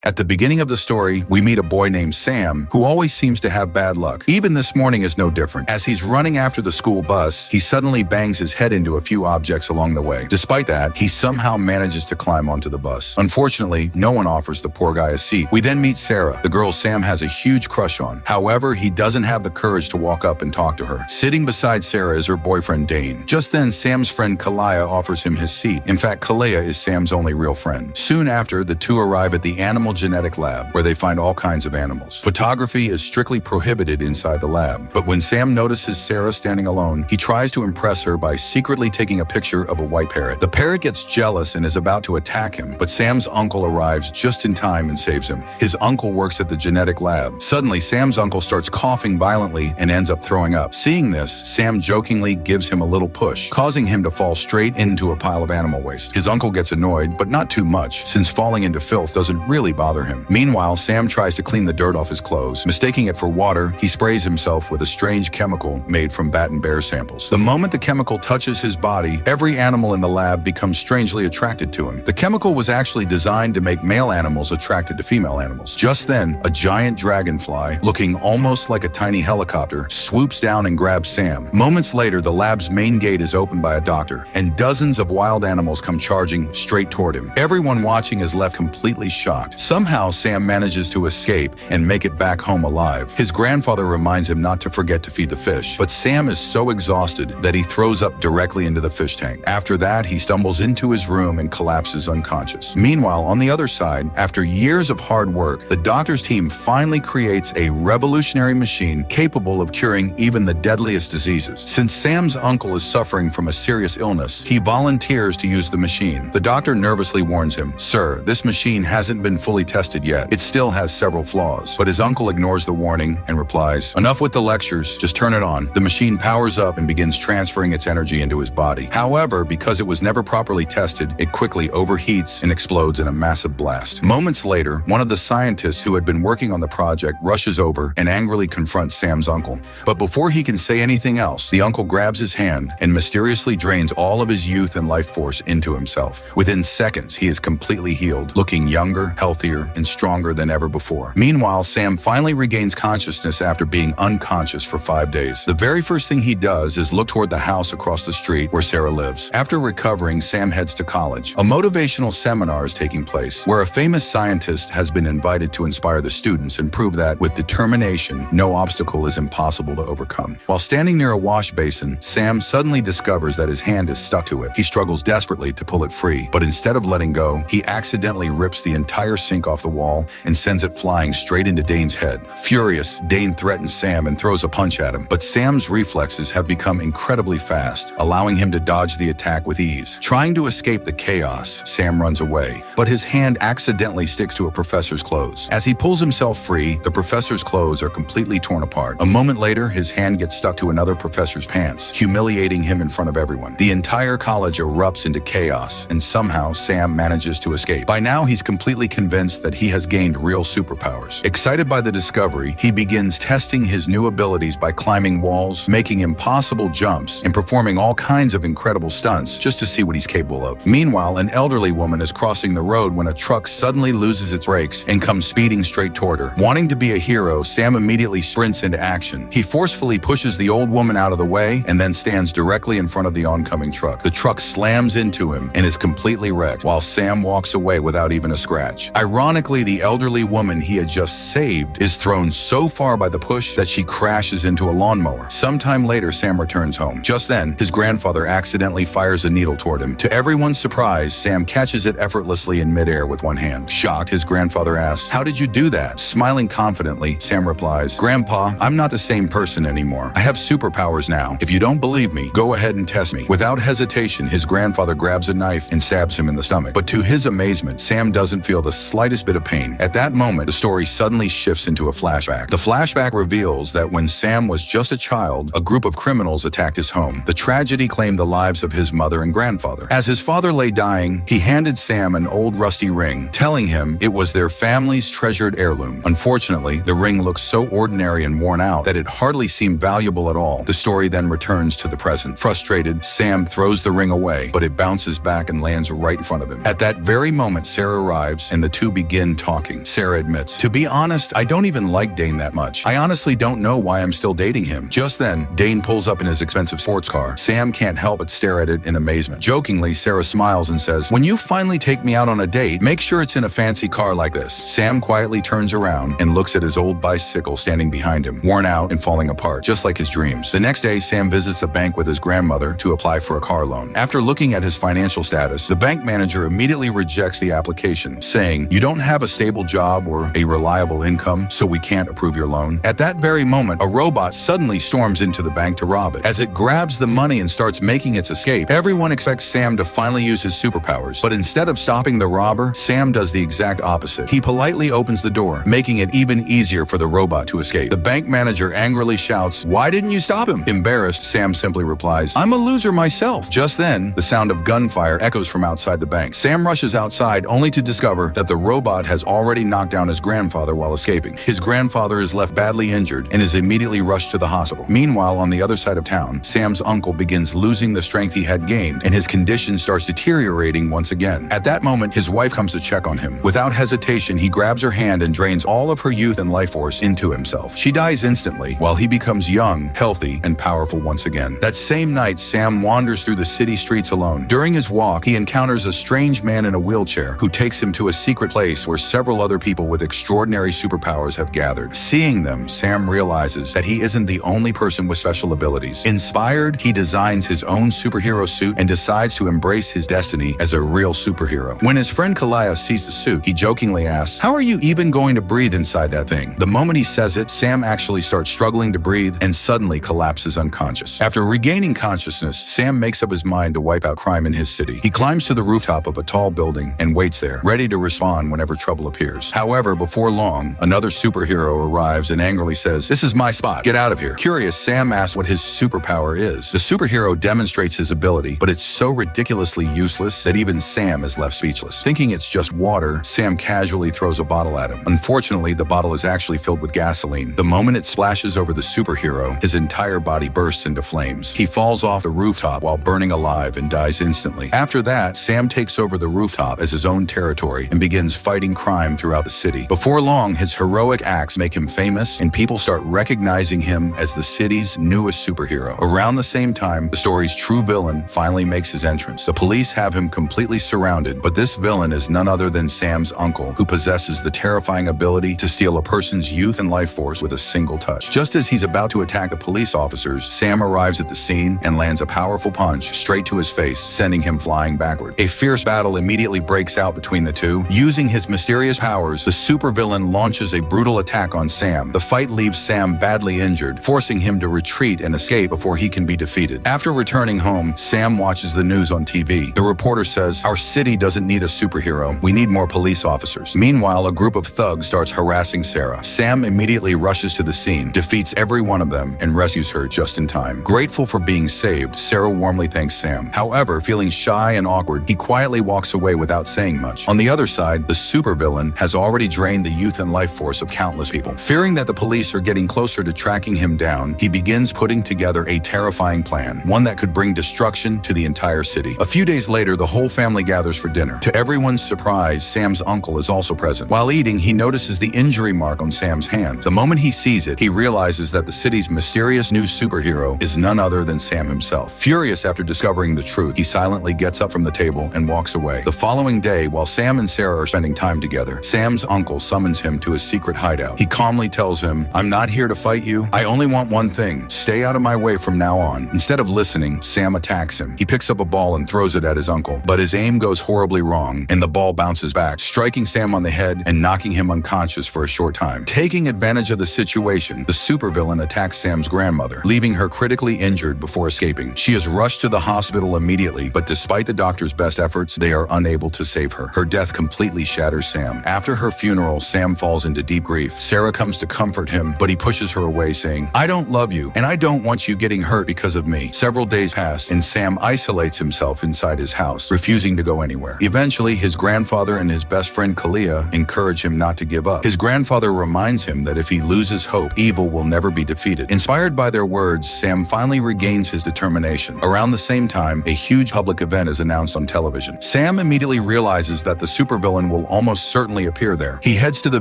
At the beginning of the story, we meet a boy named Sam, who always seems to have bad luck. Even this morning is no different. As he's running after the school bus, he suddenly bangs his head into a few objects along the way. Despite that, he somehow manages to climb onto the bus. Unfortunately, no one offers the poor guy a seat. We then meet Sarah, the girl Sam has a huge crush on. However, he doesn't have the courage to walk up and talk to her. Sitting beside Sarah is her boyfriend Dane. Just then, Sam's friend Kalea offers him his seat. In fact, Kalea is Sam's only real friend. Soon after, the two arrive at the animal genetic lab, where they find all kinds of animals. Photography is strictly prohibited inside the lab, but when Sam notices Sarah standing alone, he tries to impress her by secretly taking a picture of a white parrot. The parrot gets jealous and is about to attack him, but Sam's uncle arrives just in time and saves him. His uncle works at the genetic lab. Suddenly, Sam's uncle starts coughing violently and ends up throwing up. Seeing this, Sam jokingly gives him a little push, causing him to fall straight into a pile of animal waste. His uncle gets annoyed, but not too much, since falling into filth doesn't really bother him. Meanwhile, Sam tries to clean the dirt off his clothes. Mistaking it for water, he sprays himself with a strange chemical made from bat and bear samples. The moment the chemical touches his body, every animal in the lab becomes strangely attracted to him. The chemical was actually designed to make male animals attracted to female animals. Just then, a giant dragonfly, looking almost like a tiny helicopter, swoops down and grabs Sam. Moments later, the lab's main gate is opened by a doctor, and dozens of wild animals come charging straight toward him. Everyone watching is left completely shocked. Somehow, Sam manages to escape and make it back home alive. His grandfather reminds him not to forget to feed the fish, but Sam is so exhausted that he throws up directly into the fish tank. After that, he stumbles into his room and collapses unconscious. Meanwhile, on the other side, after years of hard work, the doctor's team finally creates a revolutionary machine capable of curing even the deadliest diseases. Since Sam's uncle is suffering from a serious illness, he volunteers to use the machine. The doctor nervously warns him, "Sir, this machine hasn't been fully tested yet. It still has several flaws." But his uncle ignores the warning and replies, "Enough with the lectures, just turn it on." The machine powers up and begins transferring its energy into his body. However, because it was never properly tested, it quickly overheats and explodes in a massive blast. Moments later, one of the scientists who had been working on the project rushes over and angrily confronts Sam's uncle. But before he can say anything else, the uncle grabs his hand and mysteriously drains all of his youth and life force into himself. Within seconds, he is completely healed, looking younger, healthier, and stronger than ever before. Meanwhile, Sam finally regains consciousness after being unconscious for 5 days. The very first thing he does is look toward the house across the street where Sarah lives. After recovering, Sam heads to college. A motivational seminar is taking place, where a famous scientist has been invited to inspire the students and prove that, with determination, no obstacle is impossible to overcome. While standing near a wash basin, Sam suddenly discovers that his hand is stuck to it. He struggles desperately to pull it free, but instead of letting go, he accidentally rips the entire sink off the wall and sends it flying straight into Dane's head. Furious, Dane threatens Sam and throws a punch at him, but Sam's reflexes have become incredibly fast, allowing him to dodge the attack with ease. Trying to escape the chaos, Sam runs away, but his hand accidentally sticks to a professor's clothes. As he pulls himself free, the professor's clothes are completely torn apart. A moment later, his hand gets stuck to another professor's pants, humiliating him in front of everyone. The entire college erupts into chaos, and somehow Sam manages to escape. By now, he's completely convinced that he has gained real superpowers. Excited by the discovery, he begins testing his new abilities by climbing walls, making impossible jumps, and performing all kinds of incredible stunts just to see what he's capable of. Meanwhile, an elderly woman is crossing the road when a truck suddenly loses its brakes and comes speeding straight toward her. Wanting to be a hero, Sam immediately sprints into action. He forcefully pushes the old woman out of the way and then stands directly in front of the oncoming truck. The truck slams into him and is completely wrecked, while Sam walks away without even a scratch. Ironically, the elderly woman he had just saved is thrown so far by the push that she crashes into a lawnmower. Sometime later, Sam returns home. Just then, his grandfather accidentally fires a needle toward him. To everyone's surprise, Sam catches it effortlessly in midair with one hand. Shocked, his grandfather asks, "How did you do that?" Smiling confidently, Sam replies, "Grandpa, I'm not the same person anymore. I have superpowers now. If you don't believe me, go ahead and test me." Without hesitation, his grandfather grabs a knife and stabs him in the stomach. But to his amazement, Sam doesn't feel the slightest bit of pain. At that moment, the story suddenly shifts into a flashback. The flashback reveals that when Sam was just a child, a group of criminals attacked his home. The tragedy claimed the lives of his mother and grandfather. As his father lay dying, he handed Sam an old rusty ring, telling him it was their family's treasured heirloom. Unfortunately, the ring looked so ordinary and worn out that it hardly seemed valuable at all. The story then returns to the present. Frustrated, Sam throws the ring away, but it bounces back and lands right in front of him. At that very moment, Sarah arrives, and the two begin talking. Sarah admits, "To be honest, I don't even like Dane that much. I honestly don't know why I'm still dating him." Just then, Dane pulls up in his expensive sports car. Sam can't help but stare at it in amazement. Jokingly, Sarah smiles and says, "When you finally take me out on a date, make sure it's in a fancy car like this." Sam quietly turns around and looks at his old bicycle standing behind him, worn out and falling apart, just like his dreams. The next day, Sam visits a bank with his grandmother to apply for a car loan. After looking at his financial status, the bank manager immediately rejects the application, saying, "You don't have a stable job or a reliable income, so we can't approve your loan." At that very moment, a robot suddenly storms into the bank to rob it. As it grabs the money and starts making its escape, everyone expects Sam to finally use his superpowers. But instead of stopping the robber, Sam does the exact opposite. He politely opens the door, making it even easier for the robot to escape. The bank manager angrily shouts, "Why didn't you stop him?" Embarrassed, Sam simply replies, "I'm a loser myself." Just then, the sound of gunfire echoes from outside the bank. Sam rushes outside only to discover that the robot has already knocked down his grandfather while escaping. His grandfather is left badly injured and is immediately rushed to the hospital. Meanwhile, on the other side of town, Sam's uncle begins losing the strength he had gained, and his condition starts deteriorating once again. At that moment, his wife comes to check on him. Without hesitation, he grabs her hand and drains all of her youth and life force into himself. She dies instantly, while he becomes young, healthy, and powerful once again. That same night, Sam wanders through the city streets alone. During his walk, he encounters a strange man in a wheelchair who takes him to a secret place where several other people with extraordinary superpowers have gathered. Seeing them, Sam realizes that he isn't the only person with special abilities. Inspired, he designs his own superhero suit and decides to embrace his destiny as a real superhero. When his friend Kalaya sees the suit, he jokingly asks, "How are you even going to breathe inside that thing?" The moment he says it, Sam actually starts struggling to breathe and suddenly collapses unconscious. After regaining consciousness, Sam makes up his mind to wipe out crime in his city. He climbs to the rooftop of a tall building and waits there, ready to respond whenever trouble appears. However, before long, another superhero arrives and angrily says, "This is my spot. Get out of here." Curious, Sam asks what his superpower is. The superhero demonstrates his ability, but it's so ridiculously useless that even Sam is left speechless. Thinking it's just water, Sam casually throws a bottle at him. Unfortunately, the bottle is actually filled with gasoline. The moment it splashes over the superhero, his entire body bursts into flames. He falls off the rooftop while burning alive and dies instantly. After that, Sam takes over the rooftop as his own territory and begins fighting crime throughout the city. Before long, his heroic acts make him famous, and people start recognizing him as the city's newest superhero. Around the same time, the story's true villain finally makes his entrance. The police have him completely surrounded, but this villain is none other than Sam's uncle, who possesses the terrifying ability to steal a person's youth and life force with a single touch. Just as he's about to attack the police officers, Sam arrives at the scene and lands a powerful punch straight to his face, sending him flying backward. A fierce battle immediately breaks out between the two. Using his mysterious powers, the supervillain launches a brutal attack on Sam. The fight leaves Sam badly injured, forcing him to retreat and escape before he can be defeated. After returning home, Sam watches the news on TV. The reporter says, "Our city doesn't need a superhero. We need more police officers." Meanwhile, a group of thugs starts harassing Sarah. Sam immediately rushes to the scene, defeats every one of them, and rescues her just in time. Grateful for being saved, Sarah warmly thanks Sam. However, feeling shy and awkward, he quietly walks away without saying much. On the other side, the supervillain has already drained the youth and life force of countless people. Fearing that the police are getting closer to tracking him down, he begins putting together a terrifying plan, one that could bring destruction to the entire city. A few days later, the whole family gathers for dinner. To everyone's surprise, Sam's uncle is also present. While eating, he notices the injury mark on Sam's hand. The moment he sees it, he realizes that the city's mysterious new superhero is none other than Sam himself. Furious after discovering the truth, he silently gets up from the table and walks away. The following day, while Sam and Sarah are spending time together, Sam's uncle summons him to his secret hideout. He calmly tells him, "I'm not here to fight you. I only want one thing. Stay out of my way from now on." Instead of listening, Sam attacks him. He picks up a ball and throws it at his uncle, but his aim goes horribly wrong, and the ball bounces back, striking Sam on the head and knocking him unconscious for a short time. Taking advantage of the situation, the supervillain attacks Sam's grandmother, leaving her critically injured before escaping. She is rushed to the hospital immediately, but despite the doctor's best efforts, they are unable to save her. Her death completely shatters Sam. After her funeral, Sam falls into deep grief. Sarah comes to comfort him, but he pushes her away, saying, "I don't love you, and I don't want you getting hurt because of me." Several days pass, and Sam isolates himself inside his house, refusing to go anywhere. Eventually, his grandfather and his best friend Kalia encourage him not to give up. His grandfather reminds him that if he loses hope, evil will never be defeated. Inspired by their words, Sam finally regains his determination. Around the same time, a huge public event is announced on television. Sam immediately realizes that the supervillain will will almost certainly appear there. He heads to the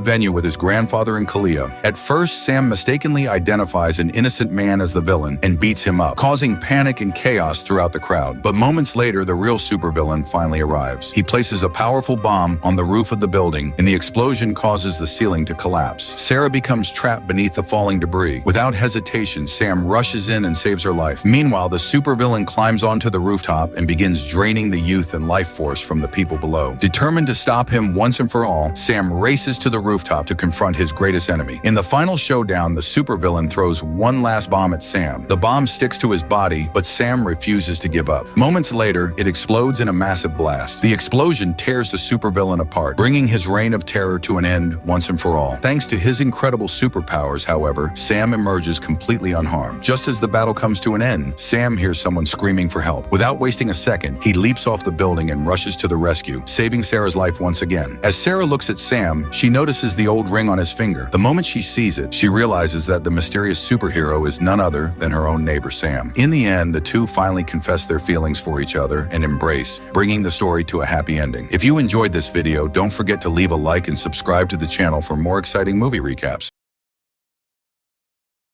venue with his grandfather and Kalia. At first, Sam mistakenly identifies an innocent man as the villain and beats him up, causing panic and chaos throughout the crowd. But moments later, the real supervillain finally arrives. He places a powerful bomb on the roof of the building, and the explosion causes the ceiling to collapse. Sarah becomes trapped beneath the falling debris. Without hesitation, Sam rushes in and saves her life. Meanwhile, the supervillain climbs onto the rooftop and begins draining the youth and life force from the people below. Determined to stop him once and for all, Sam races to the rooftop to confront his greatest enemy. In the final showdown, the supervillain throws one last bomb at Sam. The bomb sticks to his body, but Sam refuses to give up. Moments later, it explodes in a massive blast. The explosion tears the supervillain apart, bringing his reign of terror to an end once and for all. Thanks to his incredible superpowers, however, Sam emerges completely unharmed. Just as the battle comes to an end, Sam hears someone screaming for help. Without wasting a second, he leaps off the building and rushes to the rescue, saving Sarah's life once again. As Sarah looks at Sam, she notices the old ring on his finger. The moment she sees it, she realizes that the mysterious superhero is none other than her own neighbor Sam. In the end, the two finally confess their feelings for each other and embrace, bringing the story to a happy ending. If you enjoyed this video, don't forget to leave a like and subscribe to the channel for more exciting movie recaps.